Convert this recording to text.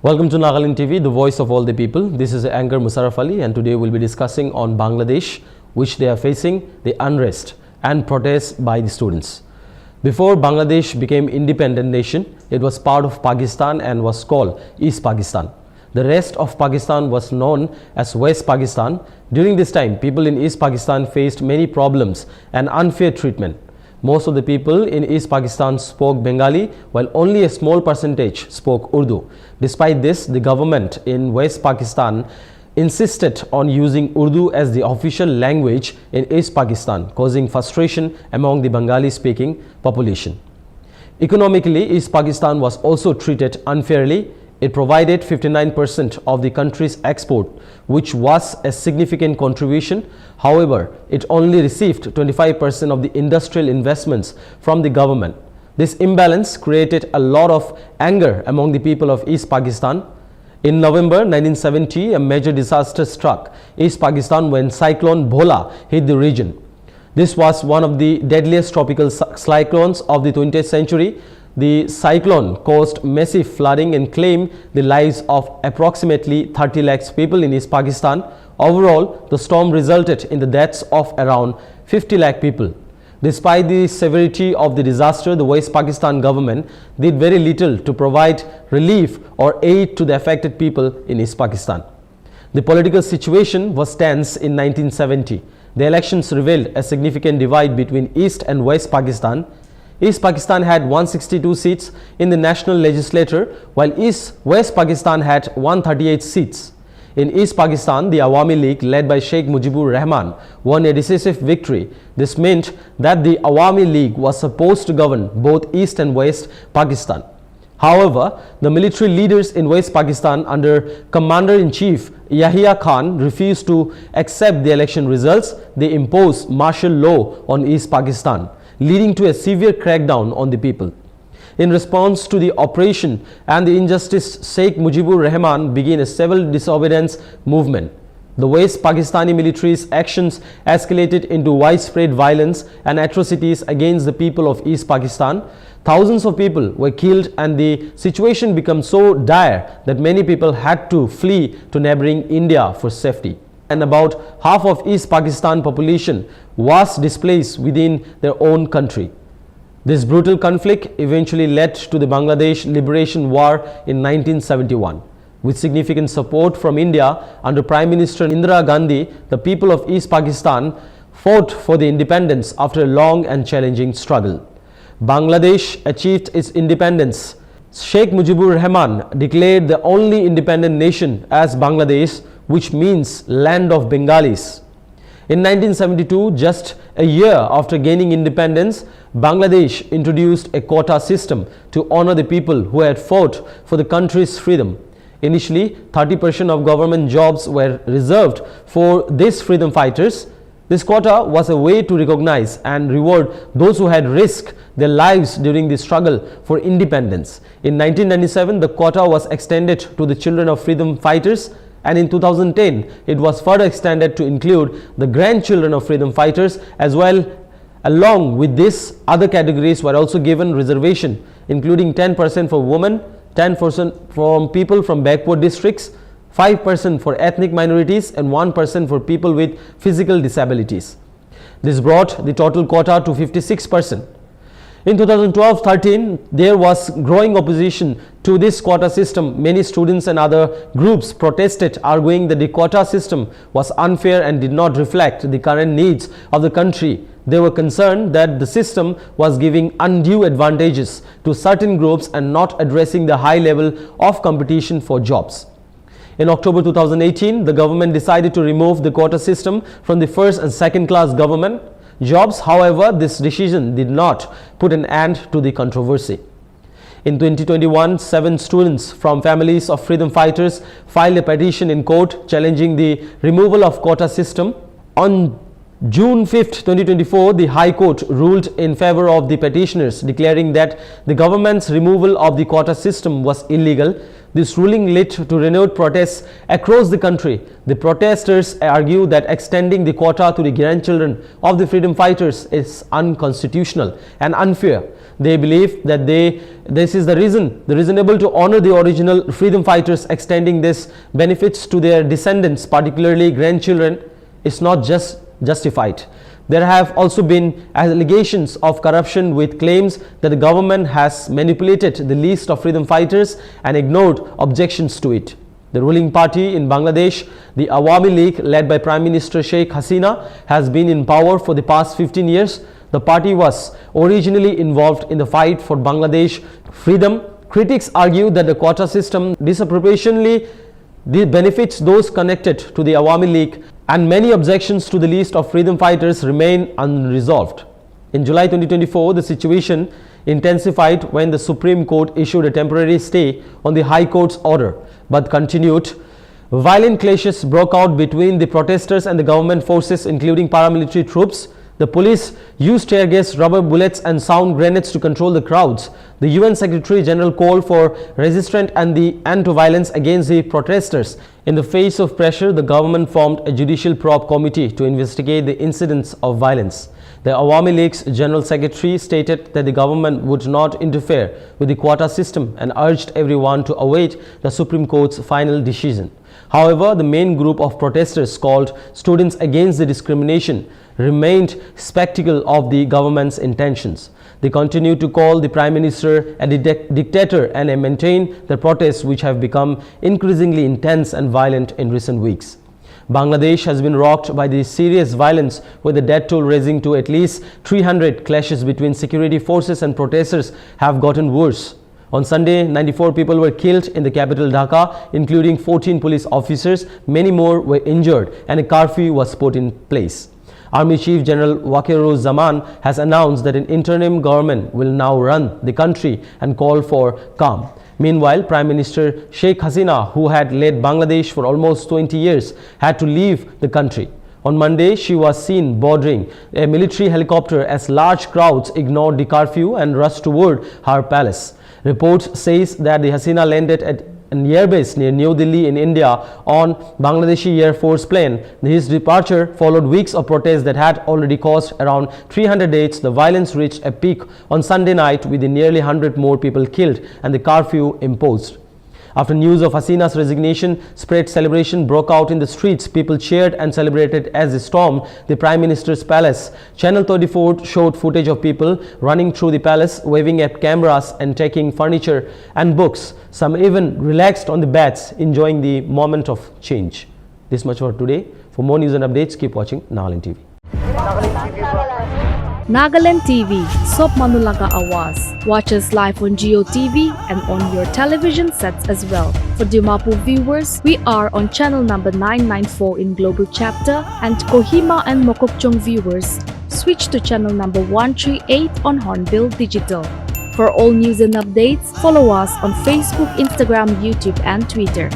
Welcome to Nagaland TV, the voice of all the people. This is anchor Musharraf Ali, and today we'll be discussing on Bangladesh, which they are facing the unrest and protests by the students. Before Bangladesh became independent nation, it was part of Pakistan and was called East Pakistan. The rest of Pakistan was known as West Pakistan. During this time, people in East Pakistan faced many problems and unfair treatment. Most of the people in East Pakistan spoke Bengali, while only a small percentage spoke Urdu. Despite this, the government in West Pakistan insisted on using Urdu as the official language in East Pakistan, causing frustration among the Bengali-speaking population. Economically, East Pakistan was also treated unfairly. It provided 59% of the country's export, which was a significant contribution. However, it only received 25% of the industrial investments from the government. This imbalance created a lot of anger among the people of East Pakistan. In November 1970, a major disaster struck East Pakistan when Cyclone Bhola hit the region. This was one of the deadliest tropical cyclones of the 20th century. The cyclone caused massive flooding and claimed the lives of approximately 30 lakhs people in East Pakistan. Overall, the storm resulted in the deaths of around 50 lakh people. Despite the severity of the disaster, the West Pakistan government did very little to provide relief or aid to the affected people in East Pakistan. The political situation was tense in 1970. The elections revealed a significant divide between East and West Pakistan. East Pakistan had 162 seats in the national legislature, while West Pakistan had 138 seats. In East Pakistan, the Awami League, led by Sheikh Rahman, won a decisive victory. This meant that the Awami League was supposed to govern both East and West Pakistan. However, the military leaders in West Pakistan under Commander-in-Chief Yahya Khan refused to accept the election results. They imposed martial law on East Pakistan, leading to a severe crackdown on the people. In response to the operation and the injustice, Sheikh Rahman began a civil disobedience movement. The West Pakistani military's actions escalated into widespread violence and atrocities against the people of East Pakistan. Thousands of people were killed, and the situation became so dire that many people had to flee to neighboring India for safety. And about half of East Pakistan population was displaced within their own country. This brutal conflict eventually led to the Bangladesh Liberation War in 1971. With significant support from India under Prime Minister Indira Gandhi, the people of East Pakistan fought for the independence after a long and challenging struggle. Bangladesh achieved its independence. Sheikh Rahman declared the only independent nation as Bangladesh, which means land of Bengalis. In 1972, just a year after gaining independence, Bangladesh introduced a quota system to honor the people who had fought for the country's freedom. Initially, 30% of government jobs were reserved for these freedom fighters. This quota was a way to recognize and reward those who had risked their lives during the struggle for independence. In 1997, the quota was extended to the children of freedom fighters, and in 2010, it was further extended to include the grandchildren of freedom fighters as well. Along with this, other categories were also given reservation, including 10% for women, 10% from people from backward districts, 5% for ethnic minorities, and 1% for people with physical disabilities. This brought the total quota to 56%. In 2012-13, there was growing opposition to this quota system. Many students and other groups protested, arguing that the quota system was unfair and did not reflect the current needs of the country. They were concerned that the system was giving undue advantages to certain groups and not addressing the high level of competition for jobs. In October 2018, the government decided to remove the quota system from the first and second class government jobs. However, this decision did not put an end to the controversy. In 2021, 7 students from families of freedom fighters filed a petition in court challenging the removal of quota system. On June 5, 2024, the High Court ruled in favor of the petitioners, declaring that the government's removal of the quota system was illegal. This ruling led to renewed protests across the country. The protesters argue that extending the quota to the grandchildren of the freedom fighters is unconstitutional and unfair. They believe that this is the reasonable to honor the original freedom fighters. Extending this benefits to their descendants, particularly grandchildren, is not just justified. There have also been allegations of corruption with claims that the government has manipulated the list of freedom fighters and ignored objections to it. The ruling party in Bangladesh, the Awami League, led by Prime Minister Sheikh Hasina, has been in power for the past 15 years. The party was originally involved in the fight for Bangladesh freedom. Critics argue that the quota system disproportionately benefits those connected to the Awami League, and many objections to the list of freedom fighters remain unresolved. In July 2024, the situation intensified when the Supreme Court issued a temporary stay on the High Court's order, but continued. Violent clashes broke out between the protesters and the government forces, including paramilitary troops. The police used tear gas, rubber bullets and sound grenades to control the crowds. The UN Secretary General called for resistance and the end to violence against the protesters. In the face of pressure, the government formed a judicial probe committee to investigate the incidents of violence. The Awami League's General Secretary stated that the government would not interfere with the quota system and urged everyone to await the Supreme Court's final decision. However, the main group of protesters, called Students Against the Discrimination, remained skeptical of the government's intentions. They continue to call the Prime Minister a dictator and maintain the protests, which have become increasingly intense and violent in recent weeks. Bangladesh has been rocked by the serious violence, with the death toll rising to at least 300. Clashes between security forces and protesters have gotten worse. On Sunday, 94 people were killed in the capital Dhaka, including 14 police officers. Many more were injured and a curfew was put in place. Army Chief General Waker-Uz-Zaman has announced that an interim government will now run the country and call for calm. Meanwhile, Prime Minister Sheikh Hasina, who had led Bangladesh for almost 20 years, had to leave the country. On Monday, she was seen boarding a military helicopter as large crowds ignored the curfew and rushed toward her palace. Reports says that the Hasina landed at an airbase near New Delhi in India on Bangladeshi Air Force plane. His departure followed weeks of protests that had already caused around 300 deaths. The violence reached a peak on Sunday night, with nearly 100 more people killed and the curfew imposed. After news of Hasina's resignation spread, celebration broke out in the streets. People cheered and celebrated as they stormed the Prime Minister's palace. Channel 34 showed footage of people running through the palace, waving at cameras and taking furniture and books. Some even relaxed on the beds, enjoying the moment of change. This much for today. For more news and updates, keep watching Nagaland TV. Nagaland TV, Sob Manulaga Awas. Watch us live on Geo TV and on your television sets as well. For Dimapur viewers, we are on channel number 994 in Global Chapter, and Kohima and Mokokchung viewers, switch to channel number 138 on Hornbill Digital. For all news and updates, follow us on Facebook, Instagram, YouTube and Twitter.